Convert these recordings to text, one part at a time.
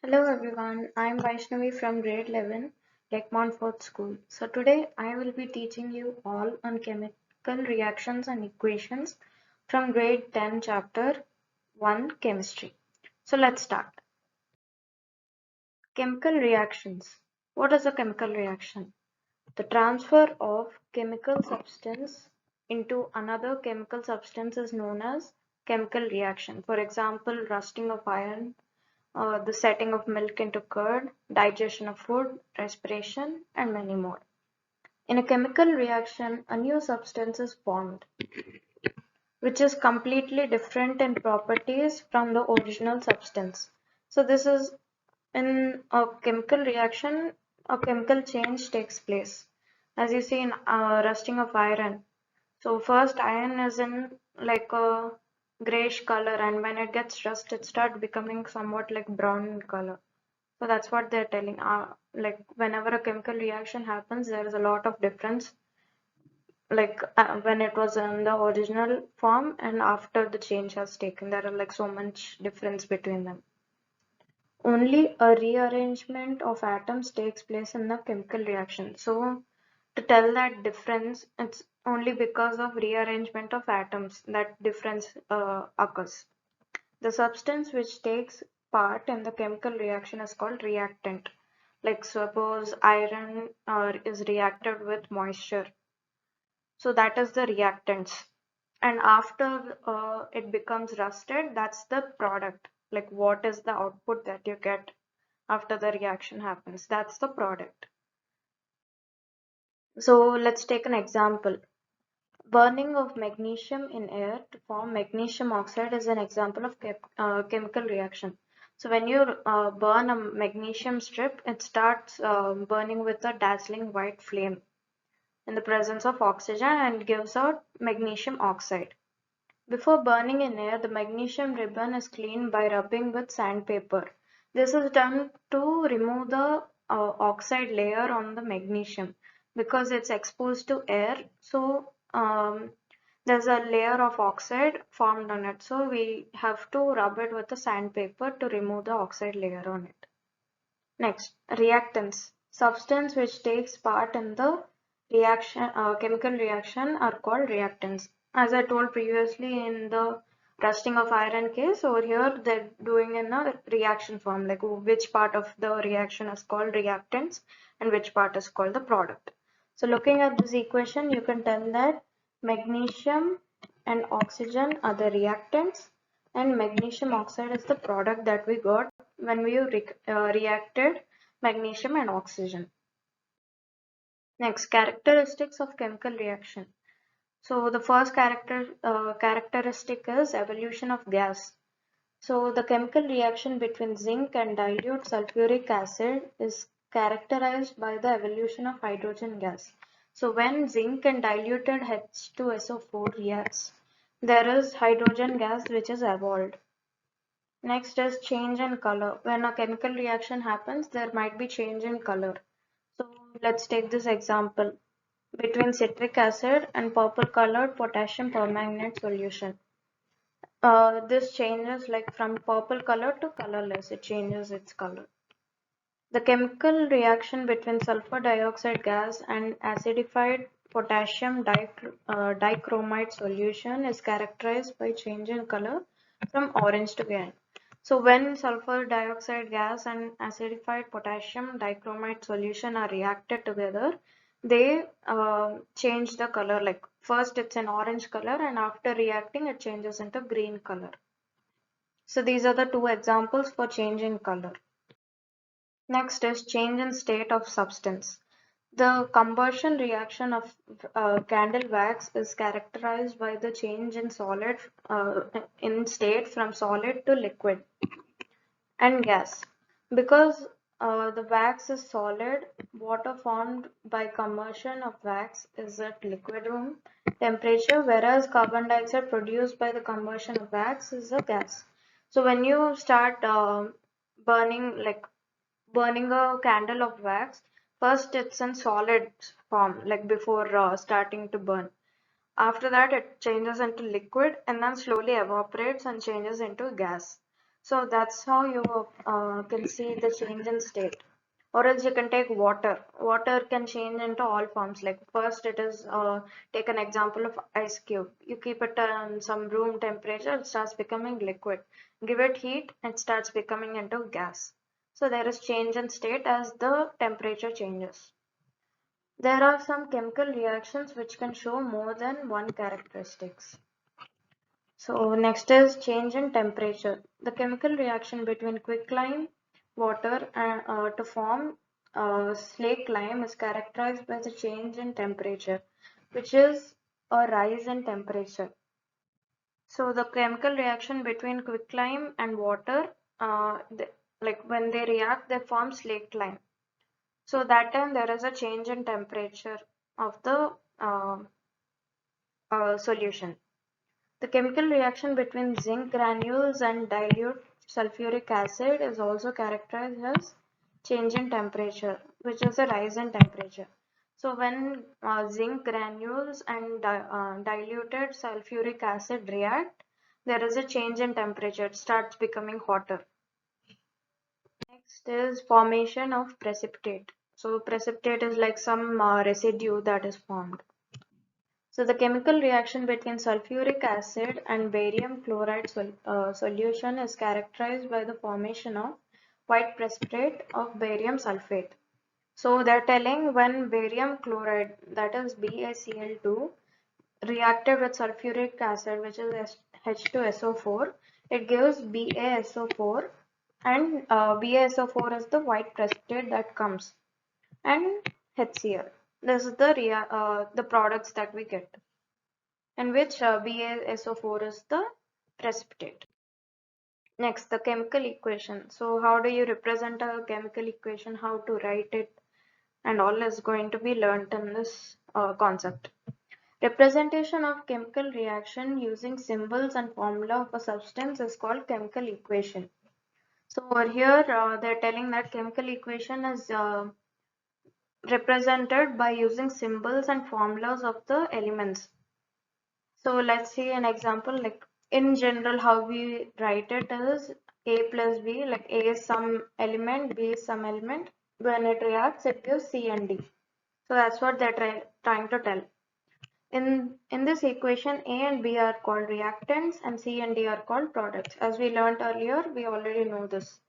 Hello everyone, I am Vaishnavi from grade 11, Lake Montfort School. So today I will be teaching you all on chemical reactions and equations from grade 10 chapter 1 chemistry. So let's start. Chemical reactions. What is a chemical reaction? The transfer of chemical substance into another chemical substance is known as chemical reaction. For example, rusting of iron, the setting of milk into curd, digestion of food, respiration, and many more. In a chemical reaction, a new substance is formed, which is completely different in properties from the original substance. So this is in a chemical reaction, a chemical change takes place. As you see in rusting of iron. So first iron is in like a grayish color, and when it gets rust, it starts becoming somewhat like brown in color. So that's what they're telling. Like whenever a chemical reaction happens, there is a lot of difference. Like when it was in the original form and after the change has taken, there are like so much difference between them. Only a rearrangement of atoms takes place in the chemical reaction. So to tell that difference, it's only because of rearrangement of atoms that difference occurs. The substance which takes part in the chemical reaction is called reactant. Like suppose iron is reacted with moisture. So that is the reactants. And after it becomes rusted, that's the product. Like what is the output that you get after the reaction happens? That's the product. So let's take an example. Burning of magnesium in air to form magnesium oxide is an example of chemical reaction. So when you burn a magnesium strip, it starts burning with a dazzling white flame in the presence of oxygen and gives out magnesium oxide. Before burning in air, the magnesium ribbon is cleaned by rubbing with sandpaper. This is done to remove the oxide layer on the magnesium because it's exposed to air. So there's a layer of oxide formed on it. So we have to rub it with the sandpaper to remove the oxide layer on it. Next, reactants. Substance which takes part in the reaction, chemical reaction are called reactants. As I told previously in the rusting of iron case, over here they're doing in a reaction form, like which part of the reaction is called reactants and which part is called the product. So looking at this equation, you can tell that magnesium and oxygen are the reactants and magnesium oxide is the product that we got when we reacted magnesium and oxygen. Next, characteristics of chemical reaction. So the first characteristic is evolution of gas. So the chemical reaction between zinc and dilute sulfuric acid is characterized by the evolution of hydrogen gas. So when zinc and diluted H2SO4 reacts, there is hydrogen gas which is evolved. Next is change in color. When a chemical reaction happens, there might be change in color. So let's take this example between citric acid and purple colored potassium permanganate solution. This changes like from purple color to colorless. It changes its color. The chemical reaction between sulfur dioxide gas and acidified potassium dichromate solution is characterized by change in color from orange to green. So when sulfur dioxide gas and acidified potassium dichromate solution are reacted together, they change the color. Like first it's an orange color and after reacting it changes into green color. So these are the two examples for change in color. Next is change in state of substance. The combustion reaction of candle wax is characterized by the change in solid in state from solid to liquid and gas. Because the wax is solid, water formed by combustion of wax is at liquid room temperature, whereas carbon dioxide produced by the combustion of wax is a gas. So when you start burning like burning a candle of wax, first it's in solid form, like before starting to burn. After that, it changes into liquid and then slowly evaporates and changes into gas. So that's how you can see the change in state. Or else you can take water. Water can change into all forms. Like first it is, take an example of ice cube. You keep it on some room temperature, it starts becoming liquid. Give it heat, it starts becoming into gas. So there is change in state as the temperature changes. There are some chemical reactions which can show more than one characteristics. So next is change in temperature. The chemical reaction between quicklime water and to form slake lime is characterized by the change in temperature, which is a rise in temperature. So the chemical reaction between quicklime and water, like when they react, they form slake lime. So that time there is a change in temperature of the solution. The chemical reaction between zinc granules and dilute sulfuric acid is also characterized as change in temperature, which is a rise in temperature. So when zinc granules and diluted sulfuric acid react, there is a change in temperature. It starts becoming hotter. Next is formation of precipitate. So precipitate is like some residue that is formed. So the chemical reaction between sulfuric acid and barium chloride solution is characterized by the formation of white precipitate of barium sulfate. So they're telling when barium chloride, that is BaCl2, reacted with sulfuric acid, which is H2SO4, it gives BaSO4, and BaSO4 is the white precipitate that comes, and HCl. This is the products that we get, in which BaSO4 is the precipitate. Next, the chemical equation. So how do you represent a chemical equation, how to write it, and all is going to be learnt in this concept. Representation of chemical reaction using symbols and formula of a substance is called chemical equation. So over here, they're telling that chemical equation is represented by using symbols and formulas of the elements. So let's see an example, like in general how we write it is A plus B, like A is some element, B is some element. When it reacts, it gives C and D. So that's what they're trying to tell. In this equation, A and B are called reactants and C and D are called products. As we learned earlier, we already know this.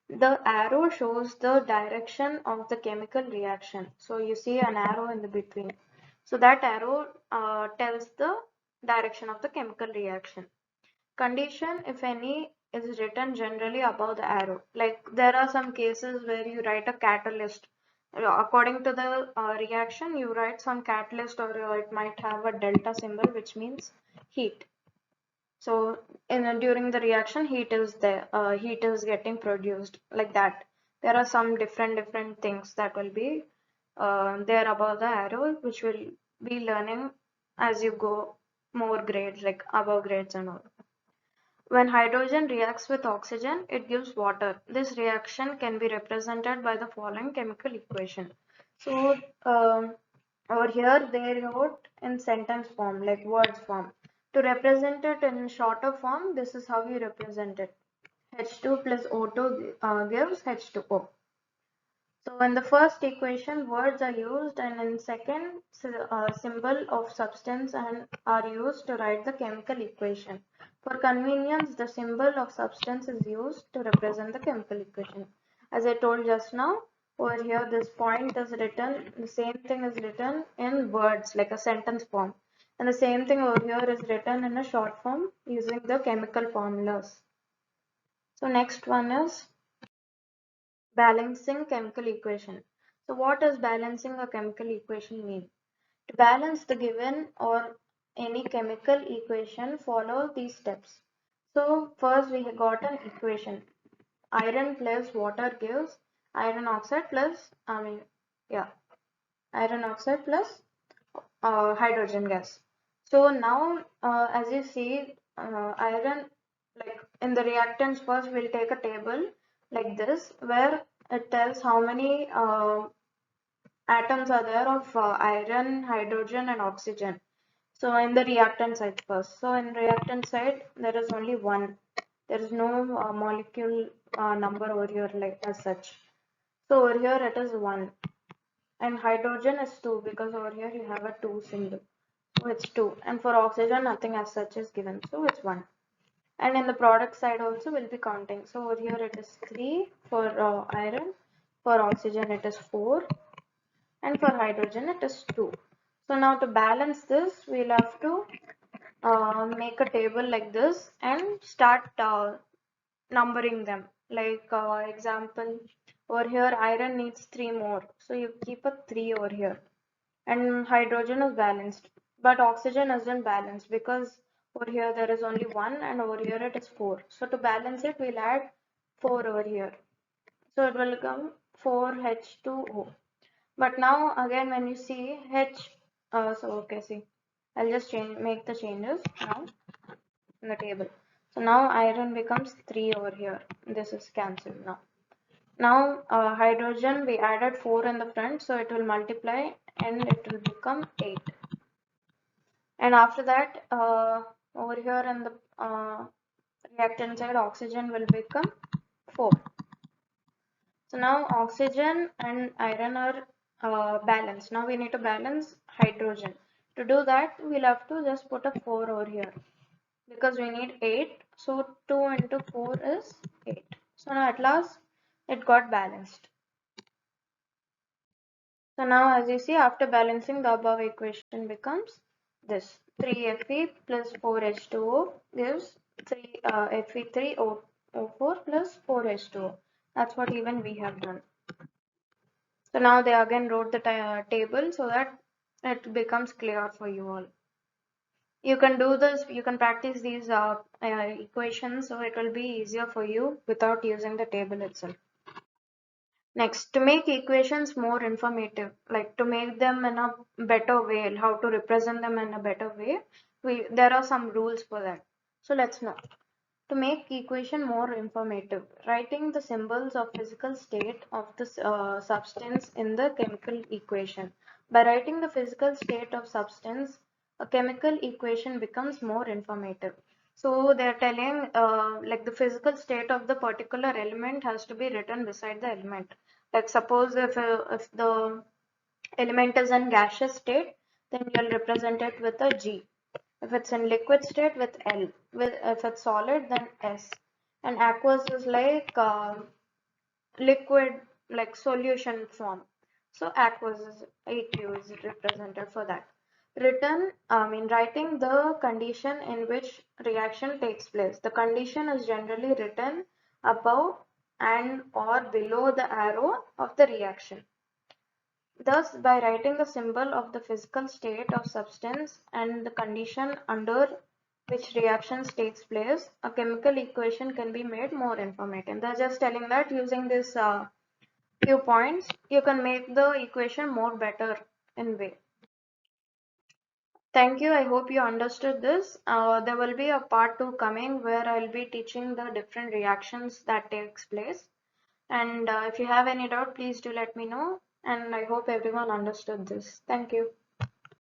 The arrow shows the direction of the chemical reaction. So you see an arrow in the between. So that arrow tells the direction of the chemical reaction. Condition, if any, is written generally above the arrow. Like there are some cases where you write a catalyst. According to the reaction, you write some catalyst, or it might have a delta symbol, which means heat. So during the reaction, heat is there, heat is getting produced, like that. There are some different things that will be there above the arrow, which will be learning as you go more grades, like above grades and all. When hydrogen reacts with oxygen, it gives water. This reaction can be represented by the following chemical equation. So over here they wrote in sentence form, like words form. To represent it in shorter form, this is how we represent it. H2 plus O2 gives H2O. So in the first equation, words are used, and in second, symbol of substance and are used to write the chemical equation. For convenience, the symbol of substance is used to represent the chemical equation. As I told just now, over here this point is written, the same thing is written in words like a sentence form. And the same thing over here is written in a short form using the chemical formulas. So next one is balancing chemical equation. So what does balancing a chemical equation mean? To balance the given or any chemical equation, follow these steps. So first we got an equation. Iron plus water gives iron oxide plus, iron oxide plus hydrogen gas. So now as you see, iron, like in the reactants, first we'll take a table like this where it tells how many atoms are there of iron, hydrogen and oxygen. So in the reactant side first. So in reactant side there is only one. There is no molecule number over here like as such. So over here it is 1, and hydrogen is 2 because over here you have a 2 symbol. So it's 2, and for oxygen nothing as such is given, so it's 1. And in the product side also we'll be counting. So over here it is 3 for iron, for oxygen it is 4, and for hydrogen it is 2. So now to balance this we'll have to make a table like this and start numbering them. Like example, over here iron needs 3 more, so you keep a 3 over here, and hydrogen is balanced, but oxygen isn't balanced because over here there is only 1 and over here it is 4. So to balance it we'll add 4 over here, so it will become 4H2O. But now again when you see H, so okay, see, I'll just make the changes now in the table. So now iron becomes 3 over here. This is cancelled now. Now hydrogen, we added 4 in the front, so it will multiply and it will become 8. And after that, over here in the reactant side, oxygen will become 4. So now oxygen and iron are balanced. Now we need to balance hydrogen. To do that, we'll have to just put a 4 over here, because we need 8, so 2 into 4 is 8. So now at last it got balanced. So now as you see, after balancing, the above equation becomes this: 3Fe plus 4H2O gives 3 Fe3O4 plus 4H2O. That's what even we have done. So now they again wrote the table so that it becomes clear for you all. You can do this, you can practice these equations, so it will be easier for you without using the table itself. Next, to make equations more informative, like to make them in a better way, how to represent them in a better way, there are some rules for that. So let's know. To make equation more informative, writing the symbols of physical state of the substance in the chemical equation. By writing the physical state of substance, a chemical equation becomes more informative. So they're telling like the physical state of the particular element has to be written beside the element. Like suppose if the element is in gaseous state, then you'll represent it with a G. If it's in liquid state, with L. If it's solid, then S. And aqueous is like liquid, like solution form. So aqueous is AQ is represented for that. Writing the condition in which reaction takes place. The condition is generally written above and or below the arrow of the reaction. Thus, by writing the symbol of the physical state of substance and the condition under which reactions takes place, a chemical equation can be made more informative. They're just telling that using this few points, you can make the equation more better in way. Thank you. I hope you understood this. There will be a part 2 coming where I'll be teaching the different reactions that takes place. And if you have any doubt, please do let me know. And I hope everyone understood this. Thank you.